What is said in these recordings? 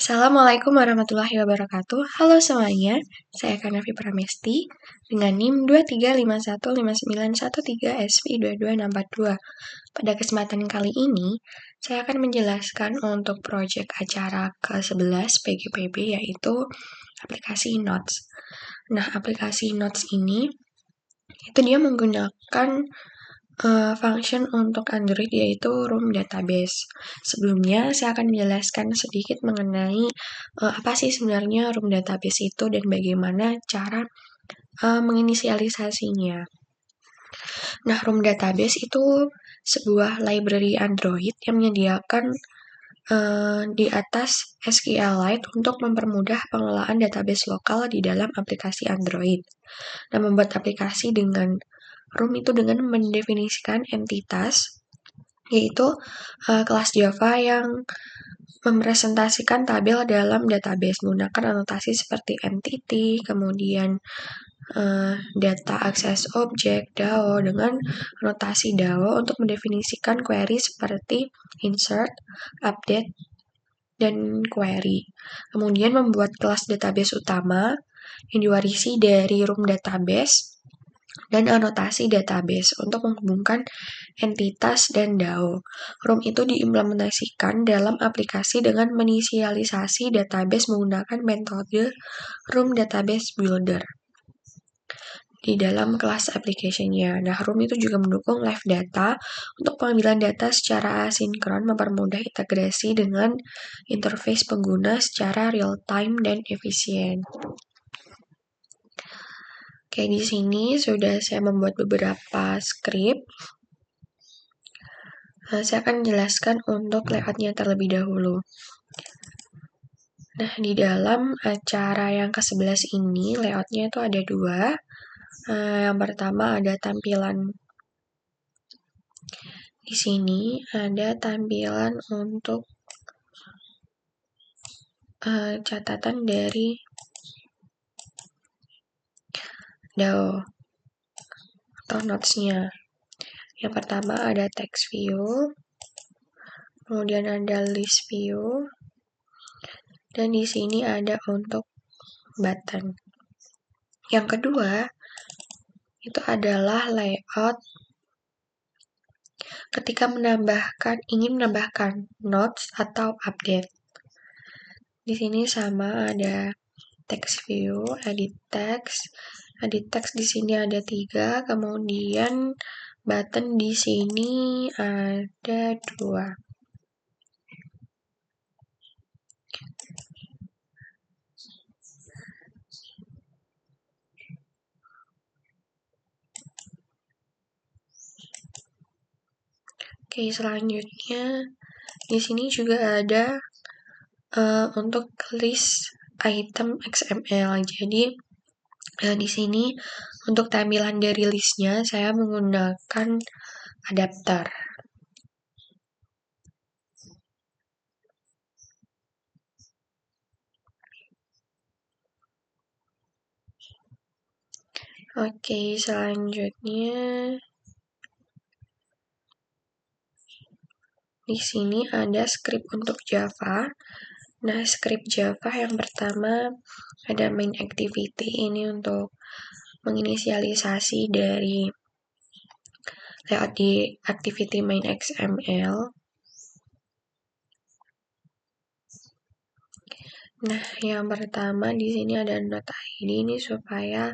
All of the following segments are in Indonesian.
Assalamualaikum warahmatullahi wabarakatuh. Halo semuanya, saya Kanavi Pramesti dengan NIM 23515913SP22642. Pada kesempatan kali ini, saya akan menjelaskan untuk proyek acara ke-11 PGPB yaitu aplikasi Notes. Nah, aplikasi Notes ini itu dia menggunakan function untuk Android yaitu Room Database. Sebelumnya, saya akan menjelaskan sedikit mengenai apa sih sebenarnya Room Database itu dan bagaimana cara menginisialisasinya. Nah, Room Database itu sebuah library Android yang menyediakan di atas SQLite untuk mempermudah pengelolaan database lokal di dalam aplikasi Android. Nah, membuat aplikasi dengan Room itu dengan mendefinisikan entitas, yaitu kelas Java yang merepresentasikan tabel dalam database menggunakan anotasi seperti entity, kemudian data access object, DAO, dengan anotasi DAO untuk mendefinisikan query seperti insert, update, dan query. Kemudian membuat kelas database utama yang diwarisi dari Room Database dan anotasi database untuk menghubungkan entitas dan DAO. Room itu diimplementasikan dalam aplikasi dengan menginisialisasi database menggunakan metode Room Database Builder di dalam kelas application-nya. Nah, Room itu juga mendukung live data untuk pengambilan data secara asinkron, mempermudah integrasi dengan interface pengguna secara real-time dan efisien. Oke, di sini sudah saya membuat beberapa script. Saya akan menjelaskan untuk layout-nya terlebih dahulu. Nah, di dalam acara yang ke-11 ini, layout-nya itu ada dua. Yang pertama ada tampilan. Di sini ada tampilan untuk catatan dari DAO atau notes-nya. Yang pertama ada text view, kemudian ada list view, dan di sini ada untuk button. Yang kedua itu adalah layout ketika ingin menambahkan notes atau update. Di sini sama ada text view, edit text. Edit text di sini ada 3, kemudian button di sini ada 2. Oke, selanjutnya di sini juga ada untuk list item XML. Jadi di sini untuk tampilan dari listnya saya menggunakan adapter. Oke, selanjutnya di sini ada script untuk Java. Nah, script Java yang pertama ada main activity, ini untuk menginisialisasi dari layout di activity main XML. Nah, yang pertama di sini ada note ID ini supaya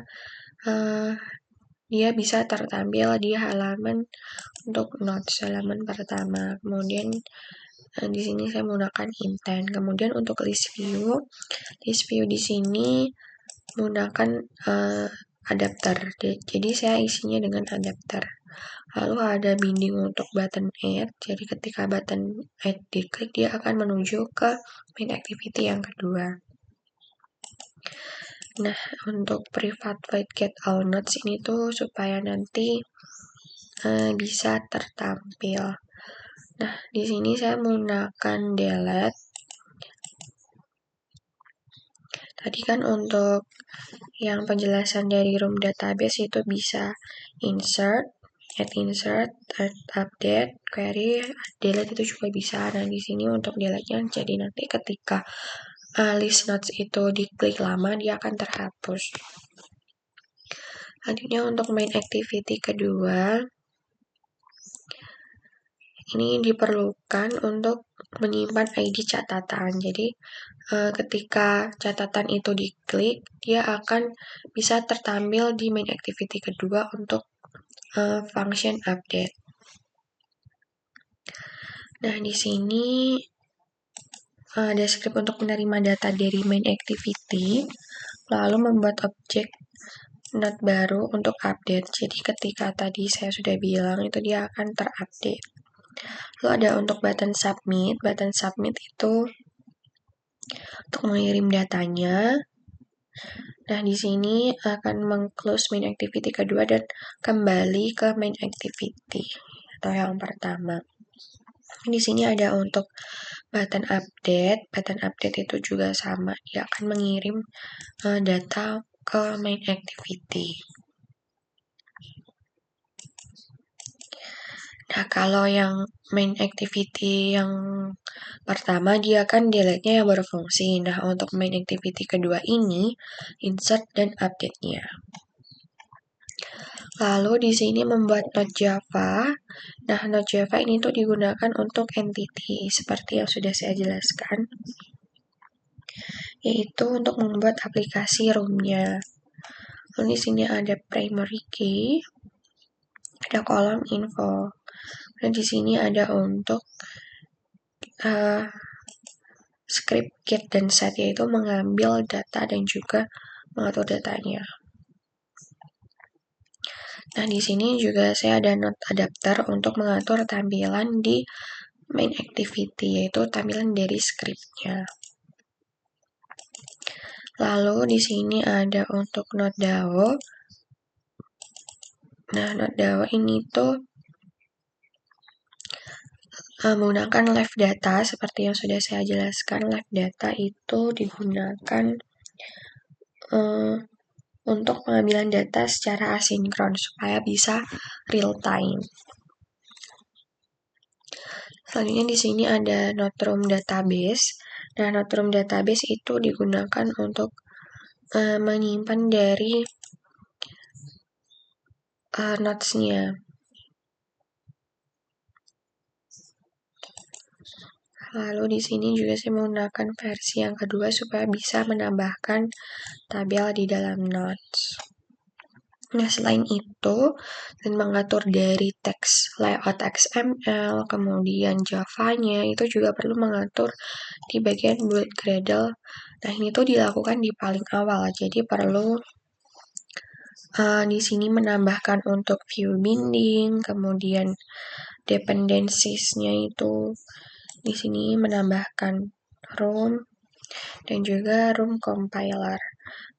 dia bisa tertampil di halaman untuk notes halaman pertama. Kemudian di sini saya menggunakan intent. Kemudian untuk list view di sini menggunakan adapter. Jadi saya isinya dengan adapter. Lalu ada binding untuk button add. Jadi ketika button add diklik, dia akan menuju ke main activity yang kedua. Nah, untuk private void get all notes ini tuh supaya nanti bisa tertampil. Nah, di sini saya menggunakan delete. Tadi kan untuk yang penjelasan dari Room Database itu bisa insert, add insert, update, query, delete itu juga bisa. Nah, di sini untuk delete-nya jadi nanti ketika list notes itu diklik lama, dia akan terhapus. Selanjutnya untuk main activity kedua, ini diperlukan untuk menyimpan ID catatan. Jadi ketika catatan itu diklik, dia akan bisa tertampil di main activity kedua untuk function update. Nah, di sini ada script untuk menerima data dari main activity, lalu membuat objek note baru untuk update. Jadi ketika tadi saya sudah bilang itu dia akan terupdate. Lalu ada untuk button submit. Button submit itu untuk mengirim datanya. Nah, di sini akan meng-close main activity kedua dan kembali ke main activity atau yang pertama. Di sini ada untuk button update. Button update itu juga sama, dia akan mengirim data ke main activity. Nah, kalau yang main activity yang pertama, dia kan delete-nya yang berfungsi. Nah, untuk main activity kedua ini, insert dan update-nya. Lalu di sini membuat node Java. Nah, node Java ini tuh digunakan untuk entity, seperti yang sudah saya jelaskan. Yaitu untuk membuat aplikasi ROM-nya. Lalu di sini ada primary key, ada kolom info. Dan di sini ada untuk script get dan set, yaitu mengambil data dan juga mengatur datanya. Nah, di sini juga saya ada node adapter untuk mengatur tampilan di main activity, yaitu tampilan dari scriptnya. Lalu di sini ada untuk node DAO. Nah, node DAO ini tuh menggunakan live data seperti yang sudah saya jelaskan. Live data itu digunakan untuk pengambilan data secara asinkron supaya bisa real time. Selanjutnya di sini ada Notebook database. Nah, Notebook database itu digunakan untuk menyimpan dari notes-nya. Lalu di sini juga saya menggunakan versi yang kedua supaya bisa menambahkan tabel di dalam notes. Nah, selain itu, dan mengatur dari teks layout XML, kemudian Java-nya, itu juga perlu mengatur di bagian build Gradle. Nah, ini tuh dilakukan di paling awal, jadi perlu di sini menambahkan untuk view binding, kemudian dependencies-nya itu di sini menambahkan room dan juga room compiler.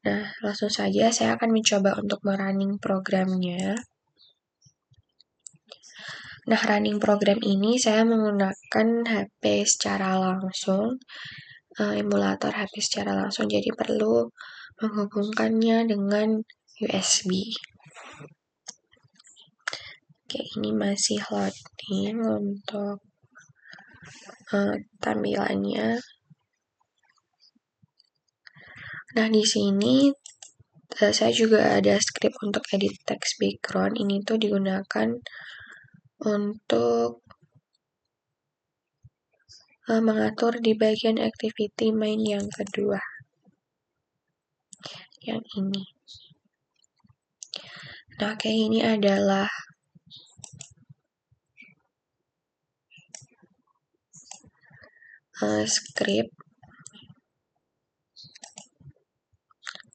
Nah, langsung saja saya akan mencoba untuk merunning programnya. Nah, running program ini saya menggunakan HP secara langsung, emulator HP secara langsung, jadi perlu menghubungkannya dengan USB. Oke, ini masih loading untuk tampilannya. Nah, di sini saya juga ada script untuk edit text background. Ini tuh digunakan untuk mengatur di bagian activity main yang kedua. Yang ini. Nah, oke, ini adalah script.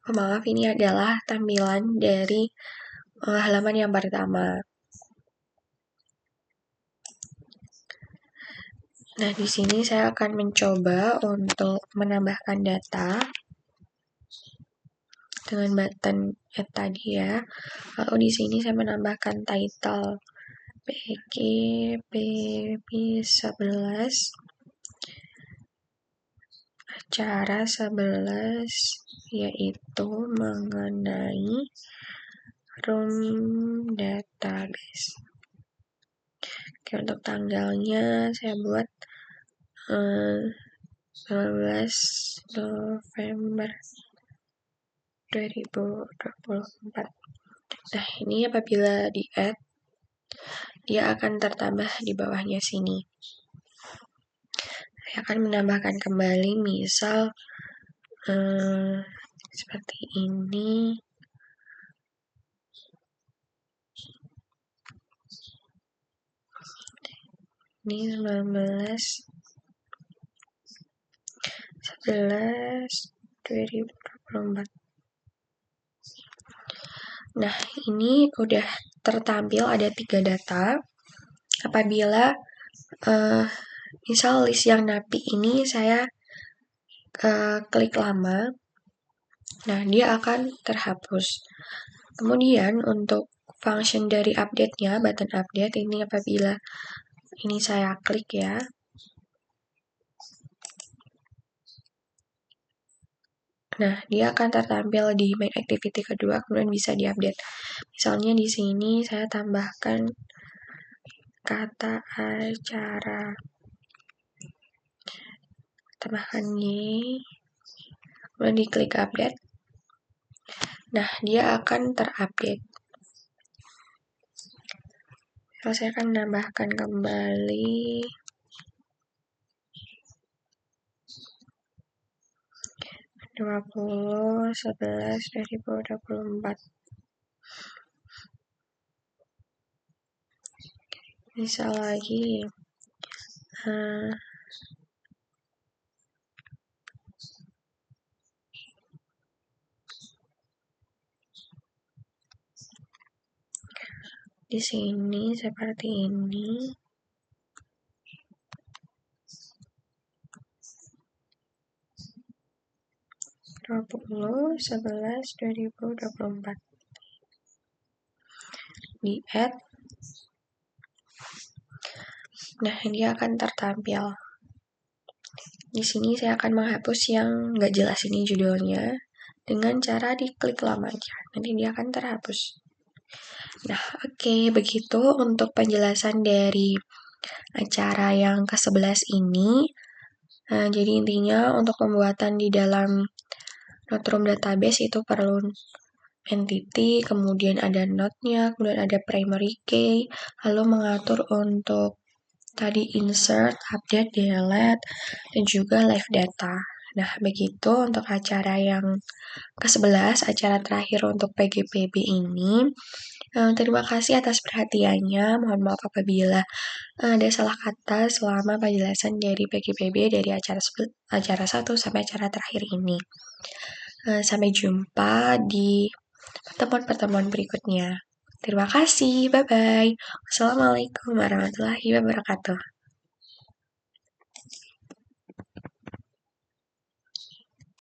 Maaf, ini adalah tampilan dari halaman yang pertama. Nah, di sini saya akan mencoba untuk menambahkan data dengan button add tadi ya. Lalu di sini saya menambahkan title PGPP11 acara 11, yaitu mengenai room database. Oke, untuk tanggalnya saya buat 15 November 2024. Nah, ini apabila di-add, dia akan tertambah di bawahnya sini. Saya akan menambahkan kembali, misal seperti ini. Ini 11/11/2024. Nah, ini udah tertampil ada 3 data. Apabila misal list yang napi ini saya klik lama, nah dia akan terhapus. Kemudian untuk function dari update-nya, button update ini apabila ini saya klik ya. Nah, dia akan tertampil di main activity kedua, kemudian bisa diupdate. Misalnya di sini saya tambahkan kata acara, tambahkan Y, kemudian diklik update. Nah, dia akan terupdate. Saya akan menambahkan kembali 20/11/2024. Misal lagi di sini seperti ini. (20/11/2024) di add. Nah, dia akan tertampil. Di sini saya akan menghapus yang nggak jelas ini judulnya dengan cara diklik lama aja. Nanti dia akan terhapus. Nah, oke, begitu untuk penjelasan dari acara yang ke-11 ini. Nah, jadi intinya untuk pembuatan di dalam Notebook database itu perlu entity, kemudian ada node-nya, kemudian ada primary key, lalu mengatur untuk tadi insert, update, delete, dan juga live data. Nah, begitu untuk acara yang ke-11, acara terakhir untuk PGPB ini. Terima kasih atas perhatiannya. Mohon maaf apabila ada salah kata selama penjelasan dari PGPB dari acara 1 sampai acara terakhir ini. Sampai jumpa di pertemuan-pertemuan berikutnya. Terima kasih. Bye-bye. Wassalamualaikum warahmatullahi wabarakatuh.